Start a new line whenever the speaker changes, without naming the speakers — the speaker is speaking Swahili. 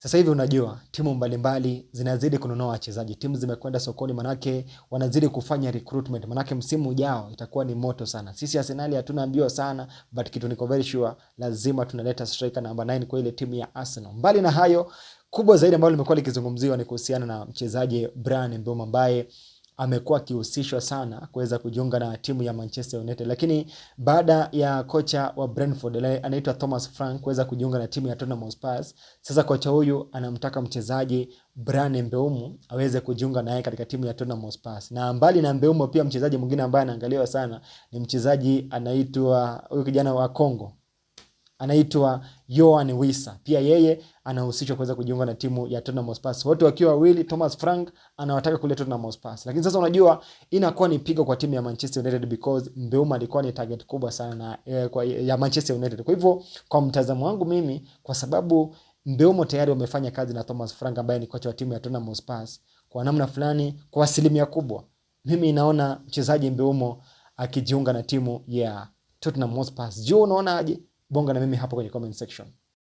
Sasa hivi unajua timu mbalimbali zinazidi kununua wachezaji. Timu zimekwenda sokoni, manake wanazidi kufanya recruitment. Manake msimu ujao itakuwa ni moto sana. Sisi Arsenal hatuna mbio sana, but kitu niko very sure lazima tunaleta striker number 9 kwa ile timu ya Arsenal. Mbali na hayo, kubwa zaidi ambalo limekuwa likizungumziwa ni kuhusiana na mchezaji Bryan Mbeumo ambaye amekuwa akihusishwa sana kuweza kujiunga na timu ya Manchester United, lakini baada ya kocha wa Brentford anaitwa Thomas Frank kuweza kujiunga na timu ya Tottenham Hotspur, sasa kocha huyu anamtaka mchezaji Bryan Mbeumo aweze kujiunga naye katika timu ya Tottenham Hotspur. Na mbali na Mbeumo, pia mchezaji mwingine ambaye anaangaliwa sana ni mchezaji anaitwa, huyu kijana wa Kongo anaitwa Yohan Wissa. Pia yeye anahusishwa kuweza kujiunga na timu ya Tottenham Hotspur. Wote wakiwa wawili, Thomas Frank anawataka kule Tottenham Hotspur. Lakini sasa unajua inakuwa ni pigo kwa timu ya Manchester United because Mbeumo alikuwa ni target kubwa sana ya Manchester United. Kwa hivyo kwa mtazamo wangu mimi, kwa sababu Mbeumo tayari wamefanya kazi na Thomas Frank ambaye ni kocha wa timu ya Tottenham Hotspur, kwa namna fulani, kwa asilimia kubwa, mimi naona mchezaji Mbeumo akijiunga na timu ya Tottenham Hotspur. Unaona aje? Bonga na mimi hapo kwenye comment section.